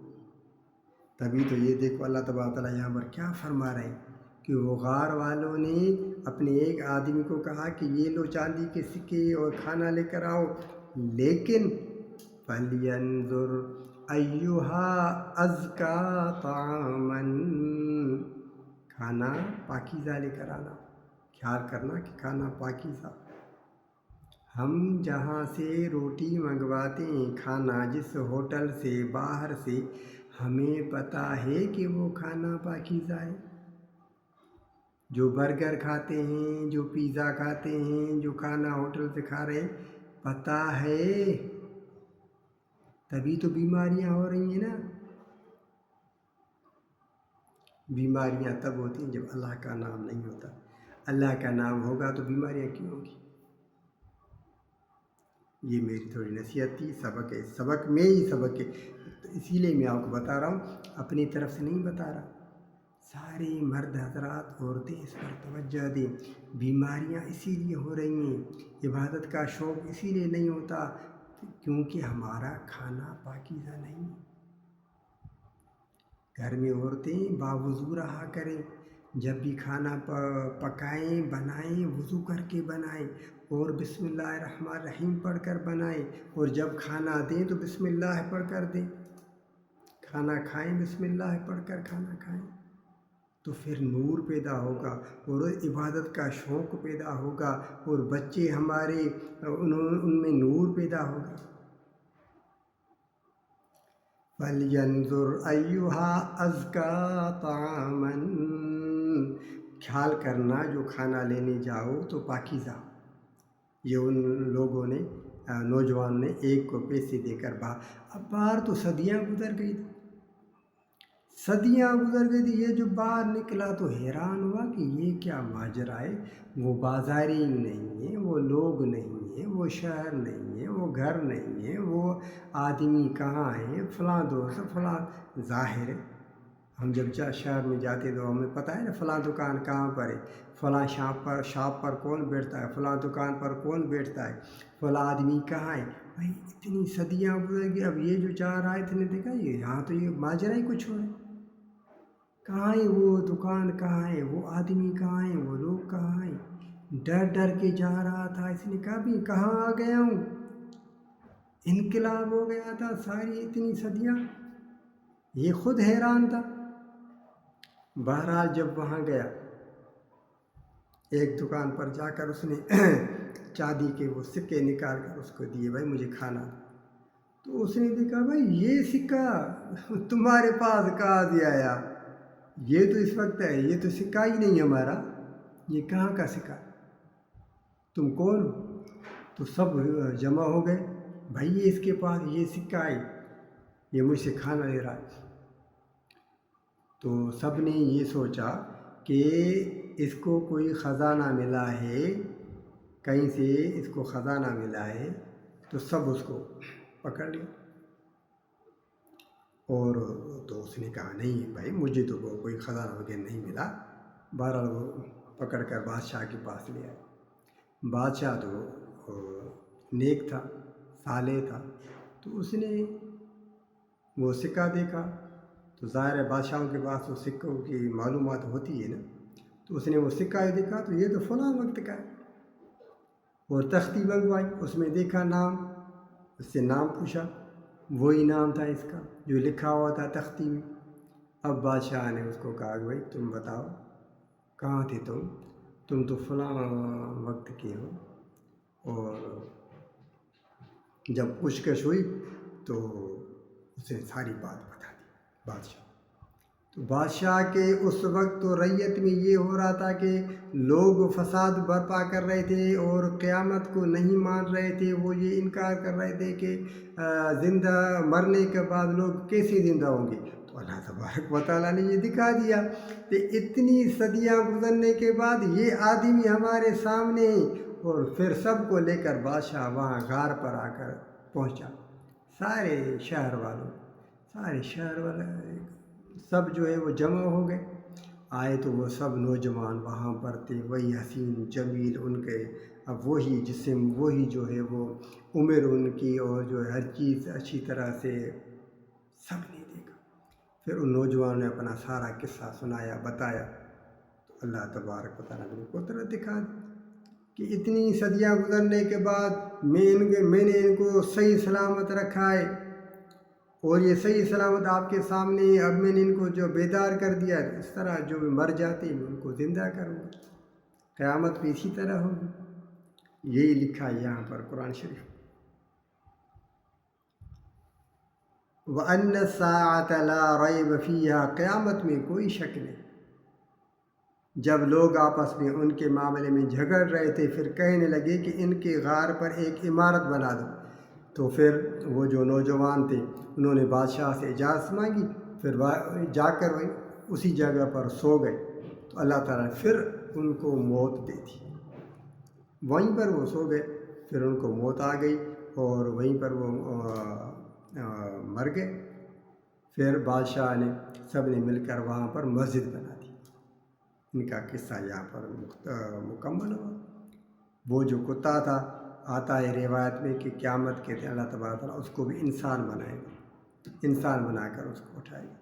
تبھی تو یہ دیکھو اللہ تبارک تعالیٰ یہاں پر کیا فرما رہے ہیں کہ وہ غار والوں نے اپنے ایک آدمی کو کہا کہ یہ لو چاندی کے سکے اور کھانا لے کر آؤ، لیکن فَلْيَنْظُرْ أَيُّهَا أَزْكَىٰ طَعَامًا، کھانا پاکیزہ لے کر آنا. خیال کرنا کہ کھانا پاکیزہ. ہم جہاں سے روٹی منگواتے ہیں کھانا جس ہوٹل سے باہر سے، ہمیں پتہ ہے کہ وہ کھانا پاکیزہ ہے. جو برگر کھاتے ہیں، جو پیزا کھاتے ہیں، جو کھانا ہوٹل سے کھا رہے ہیں، پتہ ہے. تبھی تو بیماریاں ہو رہی ہیں نا. بیماریاں تب ہوتی ہیں جب اللہ کا نام نہیں ہوتا. اللہ کا نام ہوگا تو بیماریاں کیوں ہوگی؟ یہ میری تھوڑی نصیحت تھی. سبق میں ہی سبق ہے، تو اسی لیے میں آپ کو بتا رہا ہوں، اپنی طرف سے نہیں بتا رہا. سارے مرد حضرات عورتیں اس پر توجہ دیں. بیماریاں اسی لیے ہو رہی ہیں، عبادت کا شوق اسی لیے نہیں ہوتا کیونکہ ہمارا کھانا پاکیزہ نہیں. گھر میں عورتیں باوضو رہا کریں. جب بھی کھانا پکائیں بنائیں وضو کر کے بنائیں اور بسم اللہ الرحمن الرحیم پڑھ کر بنائیں. اور جب کھانا دیں تو بسم اللہ پڑھ کر دیں. کھانا کھائیں بسم اللہ پڑھ کر کھانا کھائیں، تو پھر نور پیدا ہوگا اور عبادت کا شوق پیدا ہوگا اور بچے ہمارے ان میں نور پیدا ہوگا. فَلْيَنْظُرْ أَيُّهَا أَزْكَىٰ طَعَامًا، خیال کرنا جو کھانا لینے جاؤ تو پاکیزہ. یہ ان لوگوں نے نوجوان نے ایک کو پیسے دے کر اب باہر تو صدیاں گزر گئی تھی. یہ جو باہر نکلا تو حیران ہوا کہ یہ کیا ماجرا ہے. وہ بازاری نہیں ہے، وہ لوگ نہیں ہیں، وہ شہر نہیں ہے، وہ گھر نہیں ہے، وہ آدمی کہاں ہے، فلاں دوست فلاں. ظاہر ہے ہم جب شہر میں جاتے تو ہمیں پتہ ہے نا فلاں دکان کہاں پر ہے، فلاں شاپ پر کون بیٹھتا ہے، فلاں دکان پر کون بیٹھتا ہے، فلاں آدمی کہاں ہے. بھائی اتنی صدیاں گزر گئی، اب یہ جو جا رہا ہے اتنے دیکھا یہاں تو یہ ماجرا ہی کچھ ہو رہا ہے. کہاں ہے وہ دکان، کہاں ہے وہ آدمی، کہاں ہے وہ لوگ، کہاں ہیں؟ ڈر کے جا رہا تھا. اس نے کہا بھی کہاں آ گیا ہوں، انقلاب ہو گیا تھا. ساری اتنی صدیاں یہ خود حیران تھا. بہرحال جب وہاں گیا ایک دکان پر جا کر اس نے چاندی کے وہ سکے نکال کر اس کو دیے، بھائی مجھے کھانا. تو اس نے دیکھا بھائی یہ سکہ تمہارے پاس کہاں سے آیا، یہ تو اس وقت ہے، یہ تو سکہ ہی نہیں ہمارا، یہ کہاں کا سکہ، تم کون ہو؟ تو سب جمع ہو گئے، بھائی یہ اس کے پاس یہ سکہ ہے، یہ مجھ سے کھانا لے رہا ہے. تو سب نے یہ سوچا کہ اس کو کوئی خزانہ ملا ہے، کہیں سے اس کو خزانہ ملا ہے، تو سب اس کو پکڑ لیا۔ اور تو اس نے کہا نہیں بھائی، مجھے تو کوئی خزانہ وغیرہ نہیں ملا۔ بہرحال وہ پکڑ کر بادشاہ کے پاس لے آئے۔ بادشاہ تو نیک تھا، صالح تھا، تو اس نے وہ سکہ دیکھا، تو ظاہر ہے بادشاہوں کے پاس وہ سکوں کی معلومات ہوتی ہے نا، تو اس نے وہ سکہ دیکھا تو یہ تو فلاں وقت کا ہے، اور تختی منگوائی، اس میں دیکھا نام، اس سے نام پوچھا، وہی نام تھا اس کا جو لکھا ہوا تھا تختی میں۔ اب بادشاہ نے اس کو کہا کہ بھائی تم بتاؤ کہاں تھے تم تو فلاں وقت کے ہو۔ اور جب پوچھ گچھ ہوئی تو اس نے ساری بات بتا دی بادشاہ۔ تو بادشاہ کے اس وقت تو رعیت میں یہ ہو رہا تھا کہ لوگ فساد برپا کر رہے تھے اور قیامت کو نہیں مان رہے تھے، وہ یہ انکار کر رہے تھے کہ زندہ مرنے کے بعد لوگ کیسے زندہ ہوں گے۔ تو اللہ تبارک و تعالیٰ نے یہ دکھا دیا کہ اتنی صدیاں گزرنے کے بعد یہ آدمی ہمارے سامنے، اور پھر سب کو لے کر بادشاہ وہاں غار پر آ کر پہنچا۔ سارے شہر والے سب جو ہے وہ جمع ہو گئے، آئے تو وہ سب نوجوان وہاں پر تھے، وہی حسین جمیل ان کے، اب وہی جسم، وہی جو ہے وہ عمر ان کی، اور جو ہے ہر چیز اچھی طرح سے سب نے دیکھا۔ پھر ان نوجوانوں نے اپنا سارا قصہ سنایا، بتایا، تو اللہ تبارک و تعالیٰ نے قدرت دکھا دی کہ اتنی صدیاں گزرنے کے بعد میں نے ان کو صحیح سلامت رکھا ہے، اور یہ صحیح سلامت آپ کے سامنے ہے۔ اب میں نے ان کو جو بیدار کر دیا، اس طرح جو مر جاتے ہیں میں ان کو زندہ کروں گا، قیامت بھی اسی طرح ہوگی۔ یہی لکھا ہے یہاں پر قرآن شریف۔ وَأَنَّ السَّاعَةَ لَا رَيْبَ فِيهَا، قیامت میں کوئی شک نہیں۔ جب لوگ آپس میں ان کے معاملے میں جھگڑ رہے تھے، پھر کہنے لگے کہ ان کے غار پر ایک عمارت بنا دو، تو پھر وہ جو نوجوان تھے انہوں نے بادشاہ سے اجازت مانگی، پھر جا کر اسی جگہ پر سو گئے، تو اللہ تعالیٰ نے پھر ان کو موت دے دی۔ وہیں پر وہ سو گئے، پھر ان کو موت آ گئی اور وہیں پر وہ مر گئے۔ پھر بادشاہ نے سب نے مل کر وہاں پر مسجد بنا دی۔ ان کا قصہ یہاں پر مکمل ہوا۔ وہ جو کتا تھا، آتا ہے روایت میں کہ قیامت کے دن اللہ تبارک تعالیٰ اس کو بھی انسان بنائے گا، انسان بنا کر اس کو اٹھائے گا۔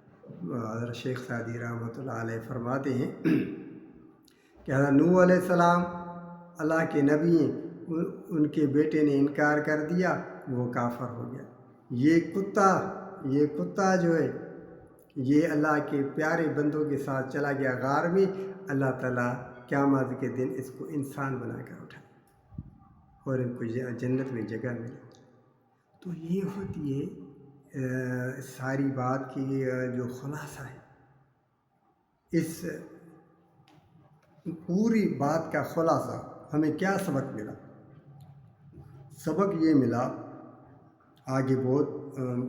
حضرت شیخ سعدی رحمۃ اللہ علیہ فرماتے ہیں کہ حضرت نوح علیہ السلام اللہ کے نبی ہیں، ان کے بیٹے نے انکار کر دیا، وہ کافر ہو گیا۔ یہ کتا جو ہے یہ اللہ کے پیارے بندوں کے ساتھ چلا گیا غار میں، اللہ تعالیٰ قیامت کے دن اس کو انسان بنا کر اٹھائے اور ان کو جنت میں جگہ ملی۔ تو یہ ہوتی ہے ساری بات کی جو خلاصہ ہے، اس پوری بات کا خلاصہ ہمیں کیا سبق ملا؟ سبق یہ ملا، آگے بہت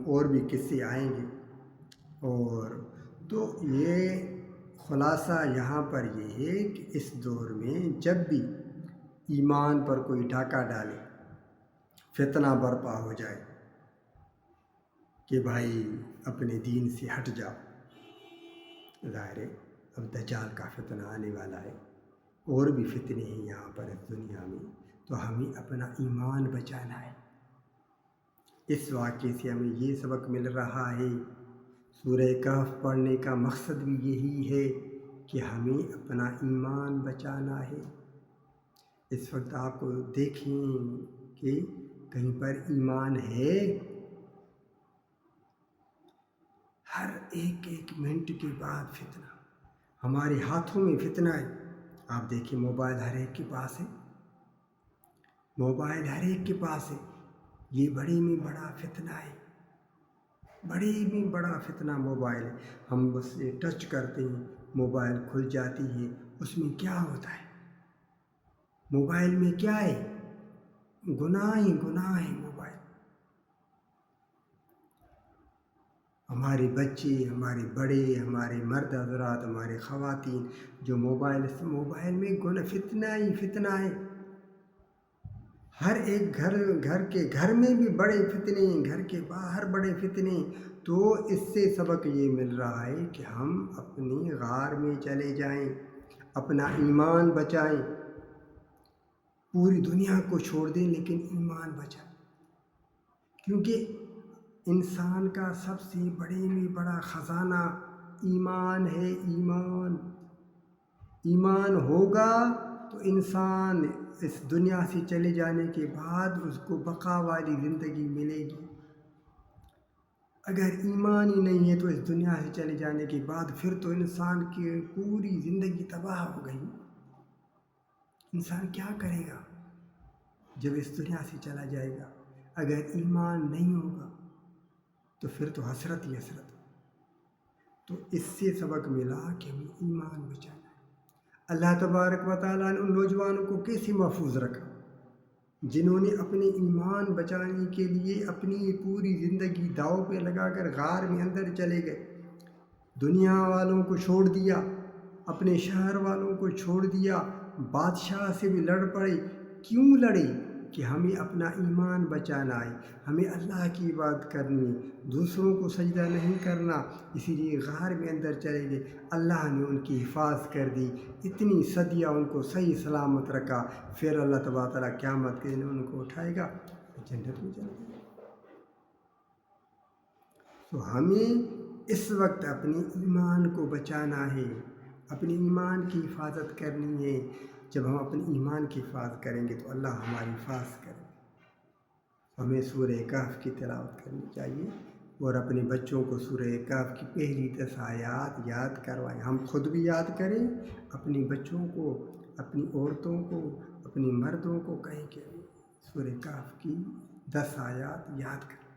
اور بھی قصے آئیں گے، اور تو یہ خلاصہ یہاں پر یہ ہے کہ اس دور میں جب بھی ایمان پر کوئی ڈاکہ ڈالے، فتنہ برپا ہو جائے کہ بھائی اپنے دین سے ہٹ جاؤ، ظاہر ہے اب دجال کا فتنہ آنے والا ہے، اور بھی فتنے ہیں یہاں پر اس دنیا میں، تو ہمیں اپنا ایمان بچانا ہے۔ اس واقعے سے ہمیں یہ سبق مل رہا ہے، سورہ کہف پڑھنے کا مقصد بھی یہی ہے کہ ہمیں اپنا ایمان بچانا ہے۔ اس وقت آپ کو دیکھیں کہ کہیں پر ایمان ہے، ہر ایک منٹ کے بعد فتنہ، ہمارے ہاتھوں میں فتنہ ہے۔ آپ دیکھیں موبائل ہر ایک کے پاس ہے، موبائل ہر ایک کے پاس ہے، یہ بڑے میں بڑا فتنہ ہے، بڑے میں بڑا فتنہ موبائل ہے۔ ہم بس ٹچ کرتے ہیں، موبائل کھل جاتی ہے، اس میں کیا ہوتا ہے؟ موبائل میں کیا ہے؟ گناہ ہی گناہ ہے موبائل۔ ہمارے بچے، ہمارے بڑے، ہمارے مرد حضرات، ہمارے خواتین جو موبائل میں فتنہ ہی فتنہ ہے. ہر ایک گھر میں بھی بڑے فتنے، گھر کے باہر بڑے فتنے. تو اس سے سبق یہ مل رہا ہے کہ ہم اپنی غار میں چلے جائیں، اپنا ایمان بچائیں. پوری دنیا کو چھوڑ دیں لیکن ایمان بچائیں، کیونکہ انسان کا سب سے بڑے میں بڑا خزانہ ایمان ہے. ایمان ہوگا تو انسان اس دنیا سے چلے جانے کے بعد اس کو بقا والی زندگی ملے گی. اگر ایمان ہی نہیں ہے تو اس دنیا سے چلے جانے کے بعد پھر تو انسان کی پوری زندگی تباہ ہو گئی. انسان کیا کرے گا جب اس دنیا سے چلا جائے گا؟ اگر ایمان نہیں ہوگا تو پھر تو حسرت ہی حسرت. تو اس سے سبق ملا کہ ہمیں ایمان بچانا ہے. اللہ تبارک و تعالیٰ نے ان نوجوانوں کو کیسے محفوظ رکھا جنہوں نے اپنے ایمان بچانے کے لیے اپنی پوری زندگی داؤ پہ لگا کر غار میں اندر چلے گئے. دنیا والوں کو چھوڑ دیا، اپنے شہر والوں کو چھوڑ دیا، بادشاہ سے بھی لڑ پڑے. کیوں لڑے؟ کہ ہمیں اپنا ایمان بچانا ہے، ہمیں اللہ کی عبادت کرنی ہے، دوسروں کو سجدہ نہیں کرنا. اسی لیے غار میں اندر چلے گئے. اللہ نے ان کی حفاظت کر دی، اتنی صدیاں ان کو صحیح سلامت رکھا. پھر اللہ تبارک تعالیٰ قیامت کے دن ان کو اٹھائے گا، جنت میں چلے گئے. تو ہمیں اس وقت اپنے ایمان کو بچانا ہے، اپنے ایمان کی حفاظت کرنی ہے. جب ہم اپنے ایمان کی حفاظت کریں گے تو اللہ ہماری حفاظت کرے گا. ہمیں سورہ کہف کی تلاوت کرنی چاہیے اور اپنے بچوں کو سورہ کہف کی پہلی 10 آیات یاد کروائیں. ہم خود بھی یاد کریں، اپنی بچوں کو، اپنی عورتوں کو، اپنی مردوں کو کہیں کہ سورہ کہف کی 10 آیات یاد کریں.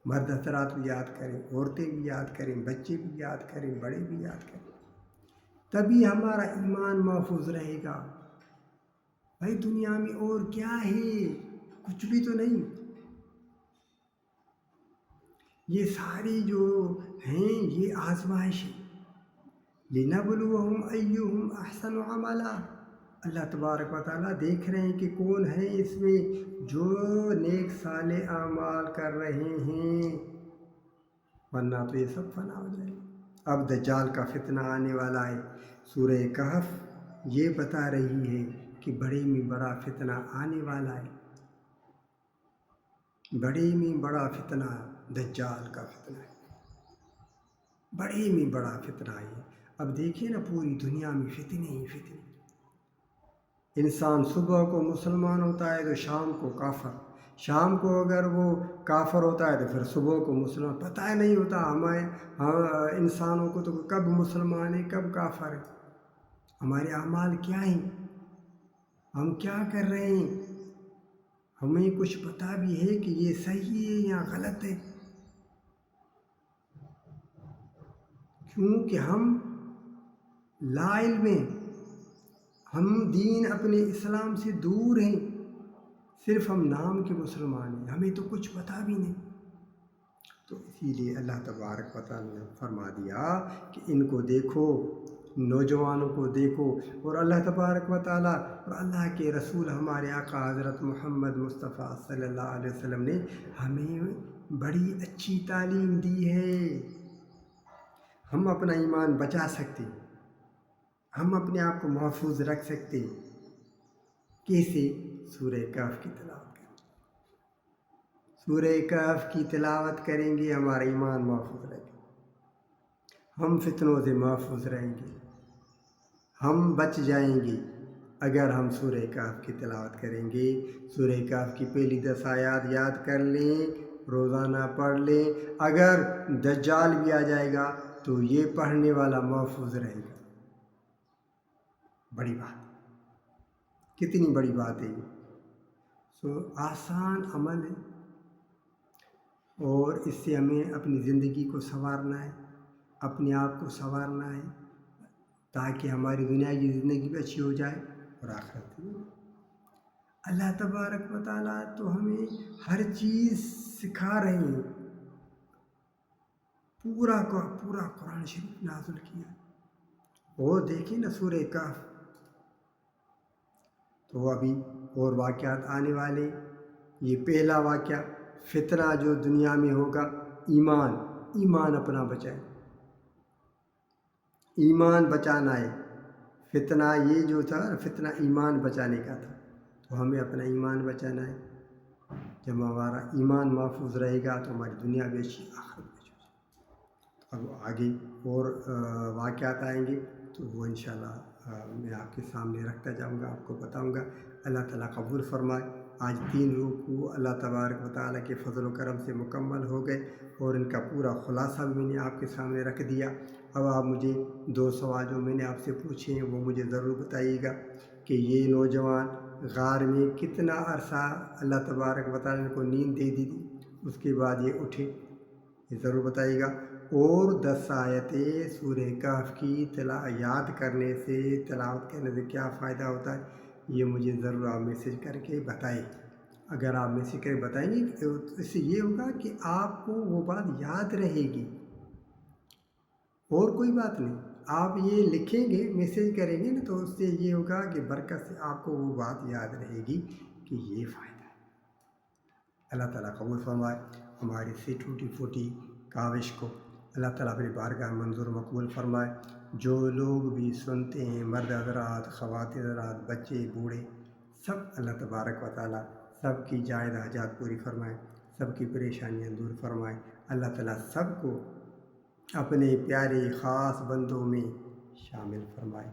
مرد حضرات بھی یاد کریں، عورتیں بھی یاد کریں، بچے بھی یاد کریں، بڑے بھی یاد کریں. تبھی ہمارا ایمان محفوظ رہے گا. بھائی دنیا میں اور کیا ہے؟ کچھ بھی تو نہیں. یہ ساری جو ہیں یہ آزمائش ہے. لِنَبْلُوَهُمْ أَيُّهُمْ أَحْسَنُ عَمَلًا. اللہ تبارک و تعالیٰ دیکھ رہے ہیں کہ کون ہے اس میں جو نیک صالح اعمال کر رہے ہیں، ورنہ تو یہ سب فنا ہو جائے. اب دجال کا فتنہ آنے والا ہے. سورہ کہف یہ بتا رہی ہے کہ بڑے میں بڑا فتنہ آنے والا ہے. بڑے میں بڑا فتنہ دجال کا فتنہ ہے. بڑے میں بڑا فتنہ ہے. اب دیکھیں نا پوری دنیا میں فتنے ہی فتنے. انسان صبح کو مسلمان ہوتا ہے تو شام کو کافر، شام کو اگر وہ کافر ہوتا ہے تو پھر صبح کو مسلمان. پتہ نہیں ہوتا ہمیں انسانوں کو تو کب مسلمان ہے کب کافر ہے. ہمارے اعمال کیا ہیں، ہم کیا کر رہے ہیں، ہمیں کچھ پتہ بھی ہے کہ یہ صحیح ہے یا غلط ہے؟ کیونکہ ہم لا علم ہیں، ہم دین اپنے اسلام سے دور ہیں. صرف ہم نام کے مسلمان ہیں، ہمیں تو کچھ پتہ بھی نہیں. تو اسی لیے اللہ تبارک و تعالیٰ نے فرما دیا کہ ان کو دیکھو، نوجوانوں کو دیکھو. اور اللہ تبارک و تعالیٰ اور اللہ کے رسول ہمارے آقا حضرت محمد مصطفیٰ صلی اللہ علیہ وسلم نے ہمیں بڑی اچھی تعلیم دی ہے. ہم اپنا ایمان بچا سکتے، ہم اپنے آپ کو محفوظ رکھ سکتے. کیسے؟ سورہ کہف کی تلاوت کریں. سورہ کہف کی تلاوت کریں گے ہمارا ایمان محفوظ رہے گا، ہم فتنوں سے محفوظ رہیں گے، ہم بچ جائیں گے. اگر ہم سورہ کہف کی تلاوت کریں گے، سورہ کہف کی پہلی 10 آیات یاد کر لیں، روزانہ پڑھ لیں. اگر دجال بھی آ جائے گا تو یہ پڑھنے والا محفوظ رہے گا. بڑی بات، کتنی بڑی بات ہے یہ. آسان عمل ہے اور اس سے ہمیں اپنی زندگی کو سنوارنا ہے، اپنے آپ کو سنوارنا ہے تاکہ ہماری دنیا کی زندگی بھی اچھی ہو جائے اور آخرت بھی. اللہ تبارک و تعالیٰ تو ہمیں ہر چیز سکھا رہے ہیں. پورا کا پورا قرآن شریف نازل کیا. اور دیکھیں نا سورہ کہف، تو ابھی اور واقعات آنے والے. یہ پہلا واقعہ فتنہ جو دنیا میں ہوگا، ایمان اپنا بچائے، ایمان بچانا ہے. فتنہ یہ جو تھا، فتنہ ایمان بچانے کا تھا، تو ہمیں اپنا ایمان بچانا ہے. جب ہمارا ایمان محفوظ رہے گا تو ہماری دنیا بھی اچھی، آخرت بھی اچھی. اب آگے اور واقعات آئیں گے تو وہ انشاءاللہ میں آپ کے سامنے رکھتا جاؤں گا، آپ کو بتاؤں گا. اللہ تعالیٰ قبول فرمائے. آج 3 رکوع اللہ تبارک و تعالیٰ کے فضل و کرم سے مکمل ہو گئے، اور ان کا پورا خلاصہ بھی میں نے آپ کے سامنے رکھ دیا. اب آپ مجھے 2 سوال جو میں نے آپ سے پوچھے ہیں وہ مجھے ضرور بتائیے گا کہ یہ نوجوان غار میں کتنا عرصہ اللہ تبارک و تعالیٰ نے کو نیند دے دی تھی، اس کے بعد یہ اٹھے، یہ ضرور بتائیے گا. اور 10 آیتیں سورہ کہف کی یاد کرنے سے، تلاوت کرنے سے کیا فائدہ ہوتا ہے، یہ مجھے ضرور آپ میسیج کر کے بتائیں. اگر آپ میسیج کر کے بتائیں گے تو اس سے یہ ہوگا کہ آپ کو وہ بات یاد رہے گی، اور کوئی بات نہیں. آپ یہ لکھیں گے، میسیج کریں گے نا، تو اس سے یہ ہوگا کہ برکت سے آپ کو وہ بات یاد رہے گی کہ یہ فائدہ ہے. اللہ تعالیٰ قبول فرمائے. ہماری سی ٹوٹی پھوٹی کاوش کو اللہ تعالیٰ اپنی بارگاہ منظور مقبول فرمائے. جو لوگ بھی سنتے ہیں، مرد حضرات، خواتین حضرات، بچے، بوڑھے، سب اللہ تبارک و تعالیٰ سب کی جائز حاجات پوری فرمائے، سب کی پریشانیاں دور فرمائے. اللہ تعالیٰ سب کو اپنے پیارے خاص بندوں میں شامل فرمائے.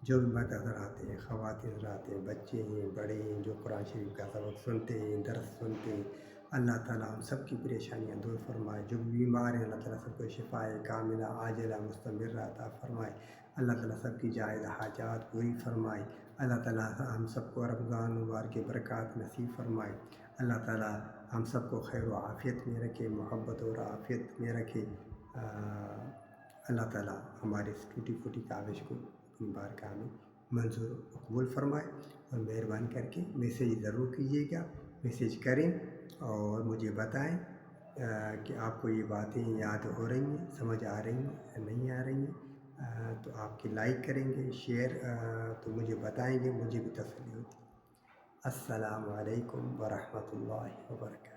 جو بھی مرد حضرات ہیں، خواتین حضرات ہیں، بچے ہیں، بڑے ہیں، جو قرآن شریف کا سبق سنتے ہیں، درس سنتے ہیں، اللہ تعالیٰ ہم سب کی پریشانیاں دور فرمائے. جو بھی بیمار ہیں اللہ تعالیٰ سب کو شفائے کاملہ عاجلہ مستمرہ عطا فرمائے. اللہ تعالیٰ سب کی جائز حاجات پوری فرمائے. اللہ تعالیٰ ہم سب کو رمضان مبارک کے برکات نصیب فرمائے. اللہ تعالیٰ ہم سب کو خیر و عافیت میں رکھے، محبت اور عافیت میں رکھے. اللہ تعالیٰ ہماری اس ٹوٹی پھوٹی کاوش کو اپنی بارگاہ میں منظور مقبول فرمائے. اور مہربانی کر کے میسیج ضرور کیجیے گا، میسیج کریں اور مجھے بتائیں کہ آپ کو یہ باتیں یاد ہو رہی ہیں، سمجھ آ رہی ہیں، نہیں آ رہی ہیں. تو آپ کی لائک کریں گے، شیئر تو مجھے بتائیں گے، مجھے بھی تسلی ہوتی. السلام علیکم ورحمۃ اللہ وبرکاتہ.